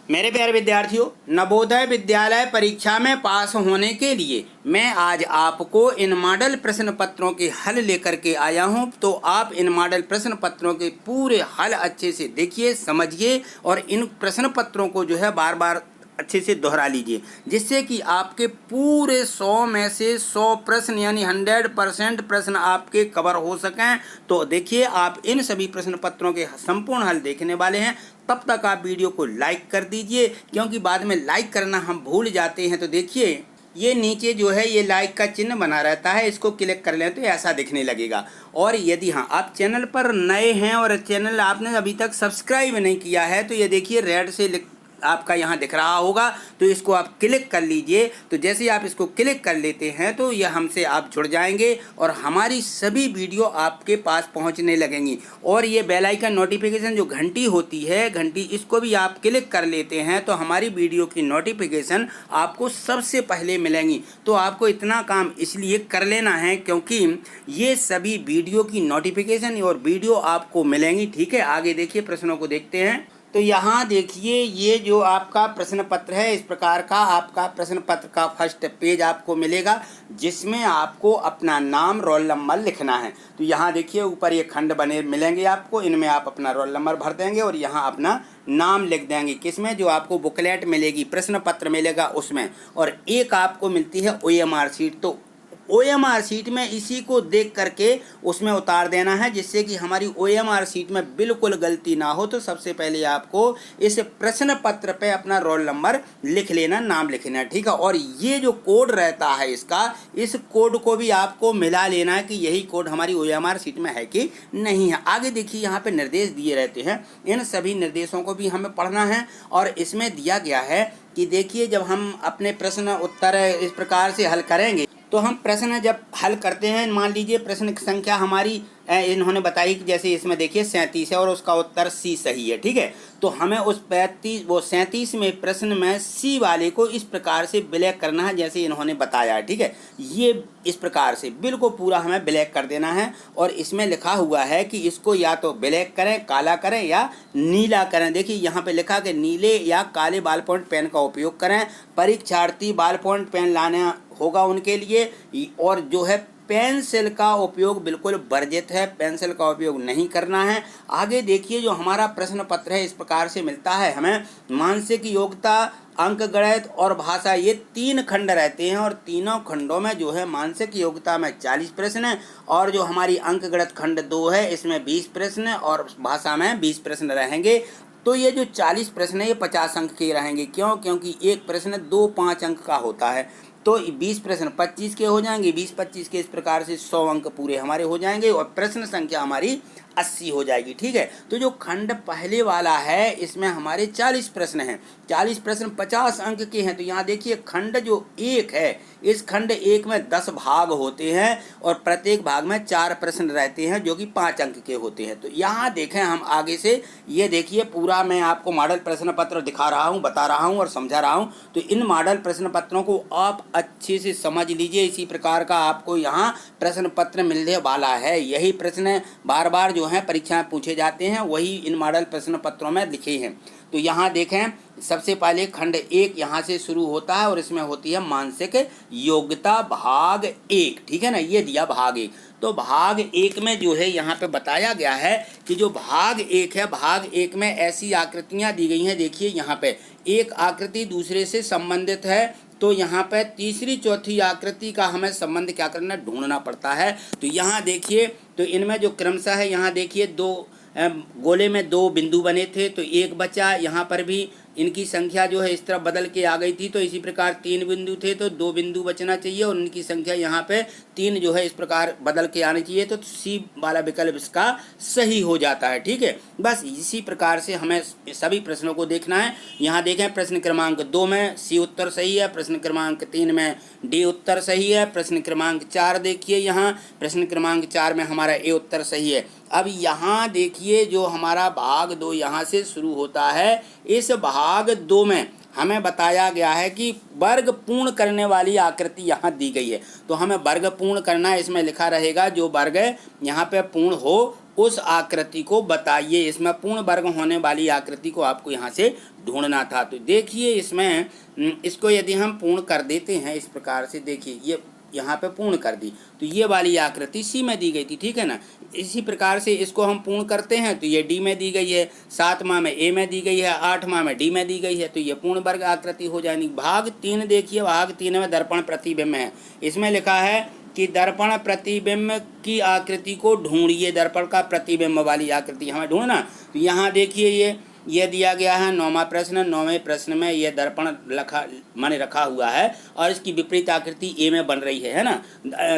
मेरे प्यारे विद्यार्थियों, नवोदय विद्यालय परीक्षा में पास होने के लिए मैं आज आपको इन मॉडल प्रश्न पत्रों के हल लेकर के आया हूं। तो आप इन मॉडल प्रश्न पत्रों के पूरे हल अच्छे से देखिए, समझिए और इन प्रश्न पत्रों को जो है बार बार अच्छे से दोहरा लीजिए, जिससे कि आपके पूरे 100 में से 100 प्रश्न यानी 100% प्रश्न आपके कवर हो सकें। तो देखिए, आप इन सभी प्रश्न पत्रों के संपूर्ण हल देखने वाले हैं। तब तक आप वीडियो को लाइक कर दीजिए, क्योंकि बाद में लाइक करना हम भूल जाते हैं। तो देखिए, ये नीचे जो है ये लाइक का चिन्ह बना रहता है, इसको क्लिक कर लें तो ऐसा दिखने लगेगा। और यदि हाँ आप चैनल पर नए हैं और चैनल आपने अभी तक सब्सक्राइब नहीं किया है, तो ये देखिए रेड से आपका यहाँ दिख रहा होगा, तो इसको आप क्लिक कर लीजिए। तो जैसे ही आप इसको क्लिक कर लेते हैं तो यह हमसे आप जुड़ जाएंगे और हमारी सभी वीडियो आपके पास पहुँचने लगेंगी। और ये बेल आइकन नोटिफिकेशन जो घंटी होती है, घंटी, इसको भी आप क्लिक कर लेते हैं तो हमारी वीडियो की नोटिफिकेशन आपको सबसे पहले मिलेंगी। तो आपको इतना काम इसलिए कर लेना है क्योंकि ये सभी वीडियो की नोटिफिकेशन और वीडियो आपको मिलेंगी। ठीक है, आगे देखिए, प्रश्नों को देखते हैं। तो यहाँ देखिए, ये जो आपका प्रश्न पत्र है, इस प्रकार का आपका प्रश्न पत्र का फर्स्ट पेज आपको मिलेगा, जिसमें आपको अपना नाम, रोल नंबर लिखना है। तो यहाँ देखिए, ऊपर ये खंड बने मिलेंगे आपको, इनमें आप अपना रोल नंबर भर देंगे और यहाँ अपना नाम लिख देंगे। किसमें? जो आपको बुकलेट मिलेगी, प्रश्न पत्र मिलेगा उसमें। और एक आपको मिलती है OMR शीट, तो OMR शीट में इसी को देख करके उसमें उतार देना है, जिससे कि हमारी OMR शीट में बिल्कुल गलती ना हो। तो सबसे पहले आपको इस प्रश्न पत्र पे अपना रोल नंबर लिख लेना, नाम लिखना है। ठीक है, और ये जो कोड रहता है इसका, इस कोड को भी आपको मिला लेना है कि यही कोड हमारी OMR शीट में है कि नहीं है। आगे देखिए, यहाँ पे निर्देश दिए रहते हैं, इन सभी निर्देशों को भी हमें पढ़ना है। और इसमें दिया गया है कि देखिए, जब हम अपने प्रश्न उत्तर इस प्रकार से हल करेंगे, तो हम प्रश्न जब हल करते हैं, मान लीजिए प्रश्न की संख्या हमारी इन्होंने बताई कि जैसे इसमें देखिए 37 है और उसका उत्तर C सही है। ठीक है, तो हमें उस 37 में प्रश्न में C वाले को इस प्रकार से ब्लैक करना है, जैसे इन्होंने बताया है। ठीक है, ये इस प्रकार से बिल्कुल पूरा हमें ब्लैक कर देना है। और इसमें लिखा हुआ है कि इसको या तो ब्लैक करें, काला करें या नीला करें। देखिए, यहाँ पे लिखा कि नीले या काले बॉल पॉइंट पेन का उपयोग करें। परीक्षार्थी बॉल पॉइंट पेन लाना होगा उनके लिए। और जो है पेंसिल का उपयोग बिल्कुल वर्जित है, पेंसिल का उपयोग नहीं करना है। आगे देखिए, जो हमारा प्रश्न पत्र है इस प्रकार से मिलता है हमें। मानसिक योग्यता, अंक गणित और भाषा, ये 3 खंड रहते हैं और तीनों खंडों में जो है मानसिक योग्यता में 40 प्रश्न है और जो हमारी अंक गणित खंड 2 है इसमें 20 प्रश्न और भाषा में 20 प्रश्न रहेंगे। तो ये जो 40 प्रश्न है ये 50 अंक के रहेंगे। क्यों? क्योंकि एक प्रश्न 2-5 अंक का होता है। तो 20 प्रश्न 25 के हो जाएंगे, 20-25 के, इस प्रकार से 100 अंक पूरे हमारे हो जाएंगे और प्रश्न संख्या हमारी 80 हो जाएगी। ठीक है, तो जो खंड पहले वाला है इसमें हमारे 40 प्रश्न हैं। 40 प्रश्न 50 अंक के हैं। तो यहाँ देखिए, खंड जो 1 है, इस खंड 1 में 10 भाग होते हैं और प्रत्येक भाग में 4 प्रश्न रहते हैं जो कि 5 अंक के होते हैं। तो यहाँ देखें, हम आगे से ये देखिए, पूरा मैं आपको मॉडल प्रश्न पत्र दिखा रहा हूँ, बता रहा हूँ और समझा रहा हूँ। तो इन मॉडल प्रश्न पत्रों को आप अच्छे से समझ लीजिए। इसी प्रकार का आपको यहाँ प्रश्न पत्र मिलने वाला है। यही प्रश्न बार बार जो है परीक्षा में पूछे जाते हैं, वही इन मॉडल प्रश्न पत्रों में लिखे हैं। तो यहाँ देखें, सबसे पहले खंड 1 यहाँ से शुरू होता है और इसमें होती है मानसिक योग्यता भाग 1। ठीक है ना, ये दिया भाग 1। तो भाग 1 में जो है यहाँ पे बताया गया है कि जो भाग 1 है, भाग 1 में ऐसी आकृतियाँ दी गई हैं। देखिए, यहाँ पे एक आकृति दूसरे से संबंधित है, तो यहाँ पे तीसरी चौथी आकृति का हमें संबंध क्या करना, ढूंढना पड़ता है। तो यहाँ देखिए, तो इनमें जो क्रमशः है, यहाँ देखिए 2 गोले में 2 बिंदु बने थे, तो एक बचा। यहाँ पर भी इनकी संख्या जो है इस तरफ बदल के आ गई थी, तो इसी प्रकार 3 बिंदु थे तो 2 बिंदु बचना चाहिए और उनकी संख्या यहाँ पे 3 जो है इस प्रकार बदल के आनी चाहिए। तो C वाला विकल्प इसका सही हो जाता है। ठीक है, बस इसी प्रकार से हमें सभी प्रश्नों को देखना है। यहाँ देखें, प्रश्न क्रमांक 2 में C उत्तर सही है, प्रश्न क्रमांक 3 में D उत्तर सही है, प्रश्न क्रमांक 4 देखिए, यहाँ प्रश्न क्रमांक 4 में हमारा A उत्तर सही है। अब यहाँ देखिए, जो हमारा भाग 2 यहाँ से शुरू होता है, इस भाग 2 में हमें बताया गया है कि वर्ग पूर्ण करने वाली आकृति यहाँ दी गई है। तो हमें वर्ग पूर्ण करना है, इसमें लिखा रहेगा जो वर्ग यहाँ पे पूर्ण हो उस आकृति को बताइए। इसमें पूर्ण वर्ग होने वाली आकृति को आपको यहाँ से ढूंढना था। तो देखिए इसमें इसको यदि हम पूर्ण कर देते हैं इस प्रकार से, देखिए ये यहाँ पे पूर्ण कर दी तो ये वाली आकृति सी में दी गई थी, ठीक है ना। इसी प्रकार से इसको हम पूर्ण करते हैं तो ये डी में दी गई है, 7वां में ए में दी गई है, 8वां में डी में दी गई है, तो ये पूर्ण वर्ग आकृति हो जाएगी। भाग 3 देखिए, भाग 3 में दर्पण प्रतिबिंब है। इसमें लिखा है कि दर्पण प्रतिबिंब की आकृति को ढूंढिए, दर्पण का प्रतिबिंब वाली आकृति हमें ढूंढना। तो यहाँ देखिए ये दिया गया है 9वां प्रश्न। 9वें प्रश्न में ये दर्पण माने रखा हुआ है और इसकी विपरीत आकृति ए में बन रही है ना।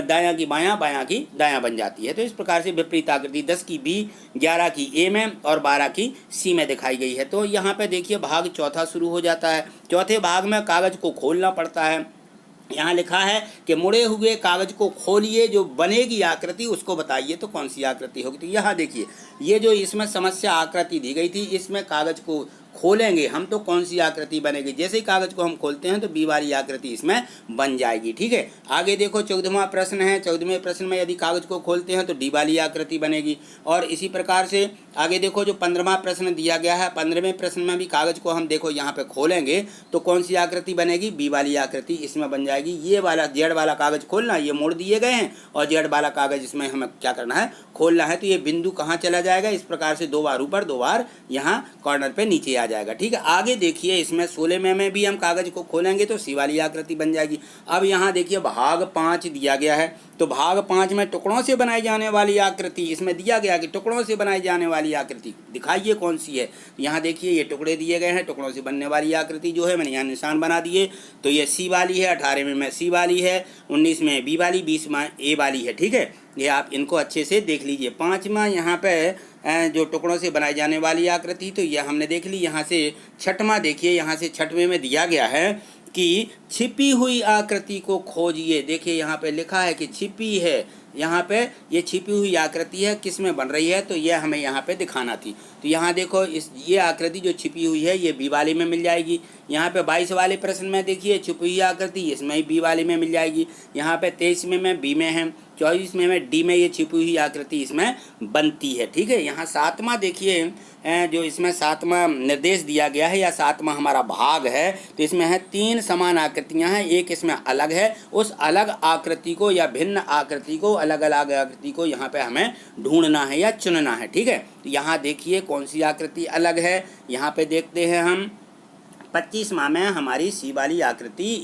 दायां की बायां, बायां की दायां बन जाती है। तो इस प्रकार से विपरीत आकृति 10 की बी, 11 की ए में और 12 की सी में दिखाई गई है। तो यहाँ पे देखिए भाग चौथा शुरू हो जाता है। चौथे भाग में कागज को खोलना पड़ता है। यहाँ लिखा है कि मुड़े हुए कागज को खोलिए, जो बनेगी आकृति उसको बताइए तो कौन सी आकृति होगी। तो यहाँ देखिए ये जो इसमें समस्या आकृति दी गई थी, इसमें कागज को खोलेंगे हम तो कौन सी आकृति बनेगी। जैसे ही कागज को हम खोलते हैं तो बी वाली आकृति इसमें बन जाएगी, ठीक है। आगे देखो 14वां प्रश्न है। 14वें प्रश्न में यदि कागज को खोलते हैं तो डी वाली आकृति बनेगी। और इसी प्रकार से आगे देखो जो 15वां प्रश्न दिया गया है, 15वें प्रश्न में भी कागज को हम देखो यहाँ पे खोलेंगे तो कौन सी आकृति बनेगी, बी वाली आकृति इसमें बन जाएगी। ये वाला जेड वाला कागज खोलना, ये मोड़ दिए गए हैं और जेड वाला कागज इसमें हमें क्या करना है, खोलना है। तो ये बिंदु कहाँ चला जाएगा, इस प्रकार से 2 बार ऊपर 2 बार यहाँ कॉर्नर पे नीचे आ जाएगा, ठीक है। आगे देखिए इसमें 16वें में भी हम कागज को खोलेंगे तो सी वाली आकृति बन जाएगी। अब यहाँ देखिए भाग 5 दिया गया है। तो भाग 5 में टुकड़ों से बनाई जाने वाली आकृति इसमें दिया गया कि टुकड़ों से बनाई जाने वाली आकृति दिखाइए कौन सी है। यहाँ देखिए ये टुकड़े दिए गए हैं, टुकड़ों से बनने वाली आकृति जो है मैंने यहाँ निशान बना दिए। तो ये सी वाली है, 18वें में सी वाली है, 19 में बी वाली, 20 में ए वाली है, ठीक है। ये आप इनको अच्छे से देख लीजिए। 5वां यहाँ पे जो टुकड़ों से बनाई जाने वाली आकृति, तो यह हमने देख ली। यहाँ से 6वां देखिए, यहाँ से 6वें में दिया गया है कि छिपी हुई आकृति को खोजिए। देखिए यहाँ पे लिखा है कि छिपी है, यहाँ पे ये छिपी हुई आकृति है, किस में बन रही है, तो ये हमें यहाँ पे दिखाना थी। तो यहाँ देखो ये आकृति जो छिपी हुई है ये बी वाले में मिल जाएगी। यहाँ पे 22 वाले प्रश्न में देखिए छिपी हुई आकृति इसमें ही बी वाले में मिल जाएगी। यहाँ पे 23 में बी में है, 24 में डी में ये छिपी हुई आकृति इसमें बनती है, ठीक है। यहाँ 7वां देखिए जो इसमें 7वां निर्देश दिया गया है या 7वां हमारा भाग है, तो इसमें है 3 समान आकृतियां हैं, एक इसमें अलग है। उस अलग आकृति को या भिन्न आकृति को, अलग अलग आकृति को यहाँ पे हमें ढूंढना है या चुनना है, ठीक है। तो यहाँ देखिए कौन सी आकृति अलग है। यहाँ पे देखते हैं हम 25वां में हमारी सी वाली आकृति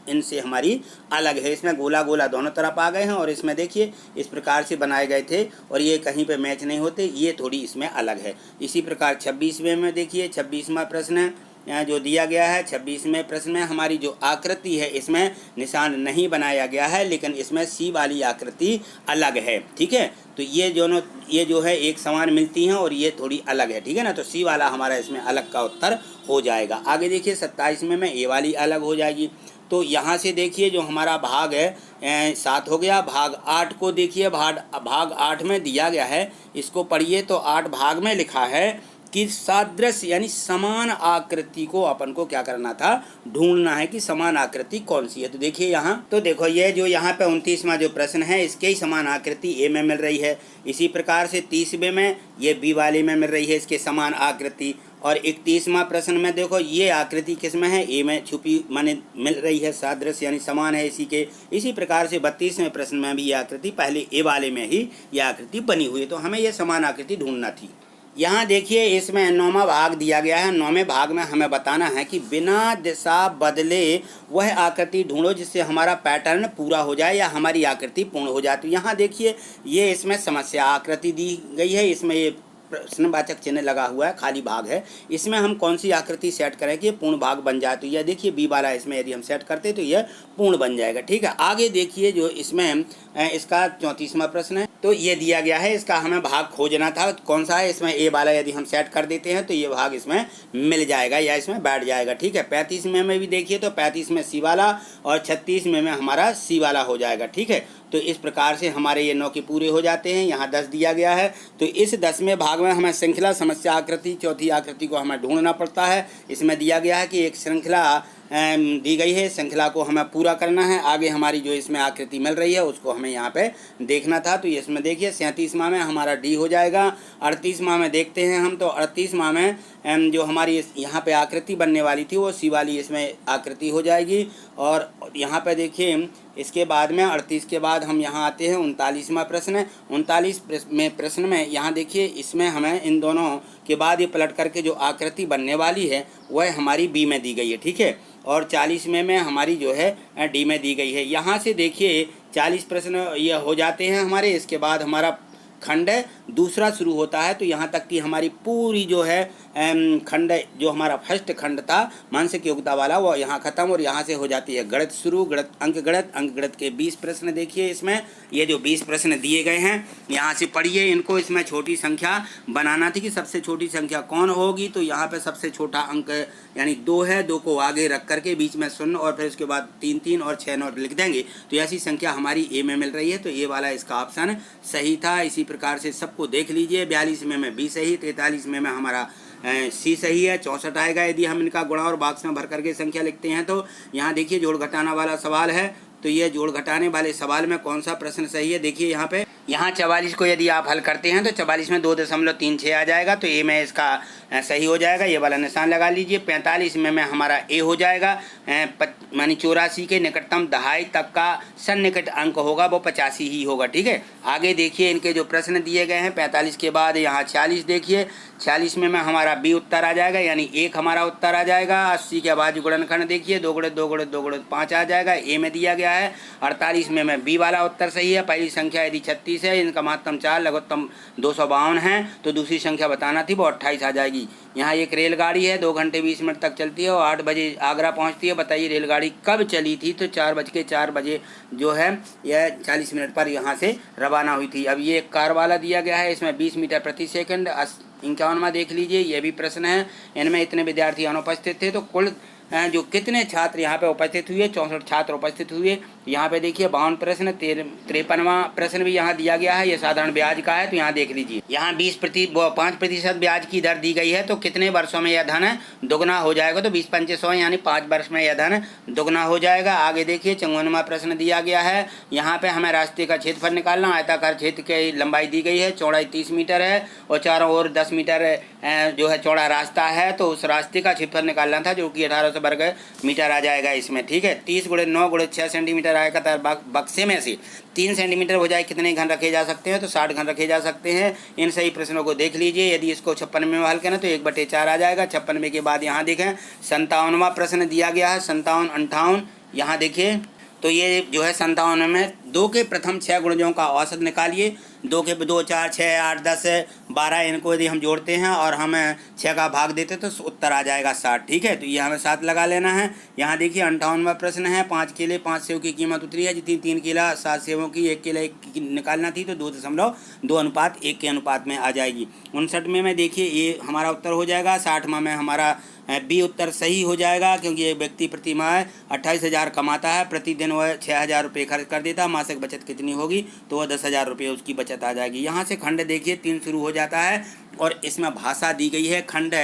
इनसे हमारी अलग है। इसमें गोला गोला दोनों तरफ आ गए हैं और इसमें देखिए इस प्रकार से बनाए गए थे और ये कहीं पे मैच नहीं होते, ये थोड़ी इसमें अलग है। इसी प्रकार 26वें में देखिए 26वां प्रश्न जो दिया गया है, 26वें प्रश्न में हमारी जो आकृति है इसमें निशान नहीं बनाया गया है, लेकिन इसमें सी वाली आकृति अलग है, ठीक है। तो ये जो है एक समान मिलती हैं और ये थोड़ी अलग है, ठीक है ना। तो सी वाला हमारा इसमें अलग का उत्तर हो जाएगा। आगे देखिए 27वें में ए वाली अलग हो जाएगी। तो यहाँ से देखिए जो हमारा भाग है 7 हो गया। भाग 8 को देखिए, भाग 8 में दिया गया है, इसको पढ़िए। तो 8 भाग में लिखा है कि सादृश्य यानी समान आकृति को अपन को क्या करना था, ढूंढना है कि समान आकृति कौन सी है। तो देखिए यहाँ, तो देखो ये जो यहाँ पे 29वां जो प्रश्न है इसके ही समान आकृति ए में मिल रही है। इसी प्रकार से 30वें में ये बी वाले में मिल रही है इसके समान आकृति। और 31वां प्रश्न में देखो ये आकृति किस में है, ए में छुपी माने मिल रही है, सादृश्य यानी समान है इसी के। इसी प्रकार से 32वें प्रश्न में भी ये आकृति पहले ए वाले में ही ये आकृति बनी हुई है। तो हमें ये समान आकृति ढूंढना थी। यहाँ देखिए इसमें 9वां भाग दिया गया है। 9वें भाग में हमें बताना है कि बिना दिशा बदले वह आकृति ढूंढो जिससे हमारा पैटर्न पूरा हो जाए या हमारी आकृति पूर्ण हो जाए। तो यहाँ देखिए ये इसमें समस्या आकृति दी गई है, इसमें ये प्रश्नवाचक चिन्ह लगा हुआ है, खाली भाग है। इसमें हम कौन सी आकृति सेट करें कि पूर्ण भाग बन जाए। तो यह देखिए बी वाला इसमें यदि हम सेट करते तो यह पूर्ण बन जाएगा, ठीक है। आगे देखिए जो इसमें इसका 34वां प्रश्न है, तो ये दिया गया है, इसका हमें भाग खोजना था कौन सा है। इसमें ए वाला यदि हम सेट कर देते हैं तो ये भाग इसमें मिल जाएगा या इसमें बैठ जाएगा, ठीक है। 35वें में भी देखिए तो 35 में सी वाला और 36वें में हमारा सी वाला हो जाएगा, ठीक है। तो इस प्रकार से हमारे ये 9 के पूरे हो जाते हैं। यहाँ 10 दिया गया है, तो इस 10वें भाग में हमें श्रृंखला समस्या आकृति, चौथी आकृति को हमें ढूंढना पड़ता है। इसमें दिया गया है कि एक श्रृंखला दी गई है। श्रृंखला को हमें पूरा करना है। आगे हमारी जो इसमें आकृति मिल रही है उसको हमें यहाँ पे देखना था। तो इसमें देखिए 37वां में हमारा डी हो जाएगा। 38वां में देखते हैं हम, तो 38वां में जो हमारी यहाँ पे आकृति बनने वाली थी वो सी वाली इसमें आकृति हो जाएगी। और यहाँ पे देखिए इसके बाद में 38 के बाद हम यहाँ आते हैं 39वां प्रश्न। 39 में प्रश्न में यहाँ देखिए इसमें हमें इन दोनों के बाद ये पलट करके जो आकृति बनने वाली है वह हमारी बी में दी गई है, ठीक है। और 40 में हमारी जो है डी में दी गई है। यहाँ से देखिए 40 प्रश्न ये हो जाते हैं हमारे। इसके बाद हमारा खंड दूसरा शुरू होता है। तो यहाँ तक कि हमारी पूरी जो है खंड, जो हमारा फर्स्ट खंड था मानसिक योग्यता वाला, वो यहाँ खत्म और यहाँ से हो जाती है गणित शुरू। अंक गणित के 20 प्रश्न देखिए इसमें। ये जो 20 प्रश्न दिए गए हैं यहाँ से पढ़िए इनको। इसमें छोटी संख्या बनाना थी कि सबसे छोटी संख्या कौन होगी। तो यहाँ पे सबसे छोटा अंक यानी 2 है। 2 को आगे रख करके बीच में शून्य और फिर उसके बाद 3 3 और 6 नोट लिख देंगे। तो ऐसी संख्या हमारी ए में मिल रही है। तो ए वाला इसका ऑप्शन सही था। इसी प्रकार से सबको देख लीजिए। 42 में बी सही, 43 में हमारा सी सही है, 64 आएगा यदि हम इनका गुणा और बॉक्स में भर करके संख्या लिखते हैं। तो यहाँ देखिए जोड़ घटाना वाला सवाल है। तो ये जोड़ घटाने वाले सवाल में कौन सा प्रश्न सही है देखिए यहाँ पे। यहाँ 44 को यदि आप हल करते हैं तो 44 में 2.36 आ जाएगा। तो ए में इसका सही हो जाएगा, ये वाला निशान लगा लीजिए। 45 में हमारा ए हो जाएगा। मानी 84 के निकटतम दहाई तक का सन्निकट अंक होगा वो 85 ही होगा, ठीक है। आगे देखिए इनके जो प्रश्न दिए गए हैं 45 के बाद यहाँ 46 देखिए। 46 में हमारा बी उत्तर आ जाएगा, यानी 1 हमारा उत्तर आ जाएगा। 80 के बाद गुणनखंड देखिए 2 गुणित 2 गुणित 2 गुणित 5 आ जाएगा, ए में दिया गया है। 48 में बी वाला उत्तर सही है। पहली संख्या यदि 36 है, इनका महत्तम 4 लघुत्तम 252 है, तो दूसरी संख्या बताना थी वो 28 आ जाएगी। यहाँ एक रेलगाड़ी है 2 घंटे 20 मिनट तक चलती है और 8 बजे आगरा पहुँचती है। बताइए रेलगाड़ी कब चली थी? तो 4 बजे जो है यह 40 मिनट पर यहाँ से रवाना हुई थी। अब ये एक कार वाला दिया गया है, इसमें 20 मीटर प्रति सेकंड। 51वां देख लीजिए, ये भी प्रश्न है। इनमें इतने विद्यार्थी अनुपस्थित थे, तो कुल जो कितने छात्र यहाँ पे उपस्थित हुए, 64 छात्र उपस्थित हुए। यहाँ पे देखिए 52 प्रश्न। 53वां प्रश्न भी यहाँ दिया गया है, ये साधारण ब्याज का है। तो यहाँ देख लीजिए, यहाँ 5% ब्याज की दर दी गई है। तो कितने वर्षों में यह धन दुगना हो जाएगा? तो 20 पंचे 100 यानी 5 वर्ष में यह धन दुगना हो जाएगा। आगे देखिए 54वां प्रश्न दिया गया है। यहाँ पे हमें रास्ते का क्षेत्रफल निकालना। आयताकार क्षेत्र की लंबाई दी गई है, चौड़ाई 30 मीटर है और चारों ओर 10 मीटर जो है चौड़ा रास्ता है। तो उस रास्ते का क्षेत्रफल निकालना था, जो कि 1800 वर्ग मीटर आ जाएगा इसमें, ठीक है। 30 × 9 × 6 सेंटीमीटर आएगा। तो बक्से में से 3 सेंटीमीटर बजाय कितने घन रखे जा सकते हैं? तो 60 घन रखे जा सकते हैं। इन सही प्रश्नों को देख लीजिए। यदि इसको 56 में हल करें तो 1/4 आ जाएगा। 56 के बाद यहाँ देखें 57वां प्रश्न दिया गया है, 57, 58। यहाँ देखिए तो ये जो है 57 में 2 के प्रथम 6 गुणजों का औसत निकालिए। 2 के 2, 4, 6, 8, 10, 12 इनको यदि हम जोड़ते हैं और हम 6 का भाग देते तो उत्तर आ जाएगा 60, ठीक है। तो ये हमें 7 लगा लेना है। यहाँ देखिए 58वां प्रश्न है। 5 केले 5 सेव की कीमत उतरी है, जितनी 3 केला 7 सेवों की 1 केला की निकालना थी, तो 2.2:1 के अनुपात में आ जाएगी। 59 में देखिए ये हमारा उत्तर हो जाएगा। 60वां में हमारा बी उत्तर सही हो जाएगा, क्योंकि एक व्यक्ति प्रति माह 28,000 कमाता है, प्रतिदिन वह 6,000 रुपये खर्च कर देता है। मासिक बचत कितनी होगी? तो वह 10,000 रुपये उसकी बचत आ जाएगी। यहाँ से खंड देखिए 3 शुरू हो जाता है और इसमें भाषा दी गई है खंड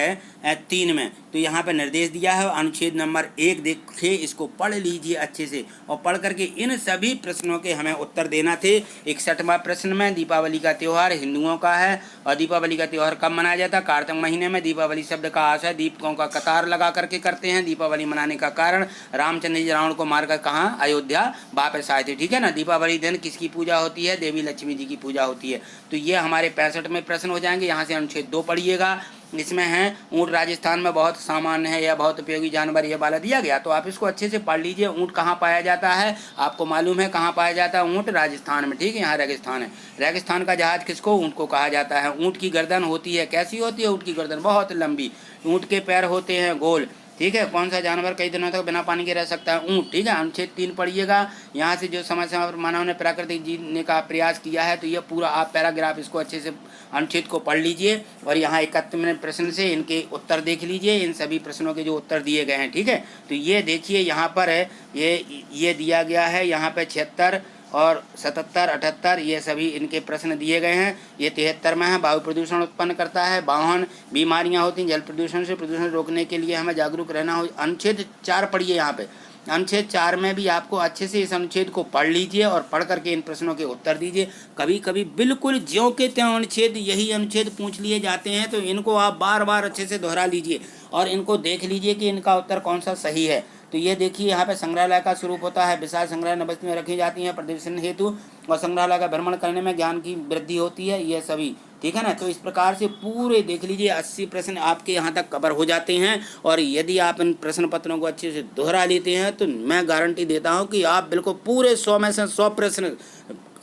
3 में। तो यहाँ पे निर्देश दिया है अनुच्छेद नंबर 1 देखिए, इसको पढ़ लीजिए अच्छे से और पढ़ करके इन सभी प्रश्नों के हमें उत्तर देना थे। 61वां प्रश्न में दीपावली का त्यौहार हिंदुओं का है और दीपावली का त्यौहार कब मनाया जाता है? कार्तिक महीने में। दीपावली शब्द का आशय दीपकों का कतार लगा करके करते हैं। दीपावली मनाने का कारण रामचंद्र जी रावण को मारकर कहाँ अयोध्या वापस आए थे, ठीक है ना। दीपावली दिन किसकी पूजा होती है? देवी लक्ष्मी जी की पूजा होती है। तो ये हमारे 65 में प्रश्न हो जाएंगे। यहाँ से अनुच्छेद 2 पढ़िएगा। इसमें है ऊँट राजस्थान में बहुत सामान्य है, यह बहुत उपयोगी जानवर, ये वाला दिया गया। तो आप इसको अच्छे से पढ़ लीजिए। ऊँट कहाँ पाया जाता है? आपको मालूम है कहाँ पाया जाता है ऊँट? राजस्थान में, ठीक है। यहाँ रेगिस्तान है। रेगिस्तान का जहाज किसको? ऊँट को कहा जाता है। ऊँट की गर्दन होती है, कैसी होती है? ऊँट की गर्दन बहुत लंबी। ऊँट के पैर होते हैं गोल, ठीक है। कौन सा जानवर कई दिनों तक बिना पानी के रह सकता है? ऊँट, ठीक है। अनुच्छेद 3 पढ़िएगा। यहाँ से जो समय समय पर मानव ने प्राकृतिक जीने का प्रयास किया है, तो ये पूरा आप पैराग्राफ इसको अच्छे से अनुच्छेद को पढ़ लीजिए और यहाँ 71वें प्रश्न से इनके उत्तर देख लीजिए। इन सभी प्रश्नों के जो उत्तर दिए गए हैं, ठीक है। तो ये देखिए यहाँ पर है ये दिया गया है यहाँ पे 76 और 77, 78 ये सभी इनके प्रश्न दिए गए हैं। ये 73 में है, वायु प्रदूषण उत्पन्न करता है, वाहन, बीमारियां होती हैं, जल प्रदूषण से प्रदूषण रोकने के लिए हमें जागरूक रहना हो। अनुच्छेद 4 पढ़िए यहाँ पे। अनुच्छेद 4 में भी आपको अच्छे से इस अनुच्छेद को पढ़ लीजिए और पढ़ करके इन प्रश्नों के उत्तर दीजिए। कभी कभी बिल्कुल ज्यों के त्यों अनुच्छेद यही अनुच्छेद पूछ लिए जाते हैं, तो इनको आप बार बार अच्छे से दोहरा लीजिए और इनको देख लीजिए कि इनका उत्तर कौन सा सही है। तो ये देखिए यहाँ पे संग्रहालय का स्वरूप होता है, विशाल संग्रहालय नवस्त में रखी जाती हैं प्रदर्शन हेतु, और संग्रहालय का भ्रमण करने में ज्ञान की वृद्धि होती है, ये सभी ठीक है ना। तो इस प्रकार से पूरे देख लीजिए 80 प्रश्न आपके यहाँ तक कवर हो जाते हैं। और यदि आप इन प्रश्न पत्रों को अच्छे से दोहरा लेते हैं तो मैं गारंटी देता हूँ कि आप बिल्कुल पूरे 100 में से 100 प्रश्न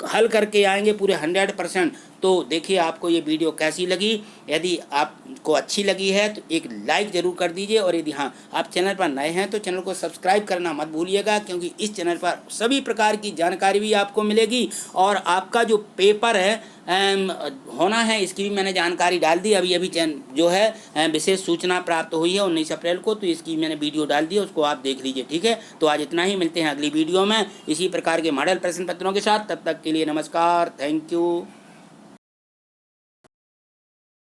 हल करके आएंगे, पूरे 100%। तो देखिए आपको ये वीडियो कैसी लगी। यदि आपको अच्छी लगी है तो एक लाइक ज़रूर कर दीजिए, और यदि हाँ आप चैनल पर नए हैं तो चैनल को सब्सक्राइब करना मत भूलिएगा, क्योंकि इस चैनल पर सभी प्रकार की जानकारी भी आपको मिलेगी। और आपका जो पेपर है होना है, इसकी भी मैंने जानकारी डाल दी। अभी जो है विशेष सूचना प्राप्त हुई है 19 अप्रैल को, तो इसकी मैंने वीडियो डाल दी है, उसको आप देख लीजिए। ठीक है, तो आज इतना ही, मिलते हैं अगली वीडियो में इसी प्रकार के मॉडल प्रश्न पत्रों के साथ। तब तक के लिए नमस्कार, थैंक यू।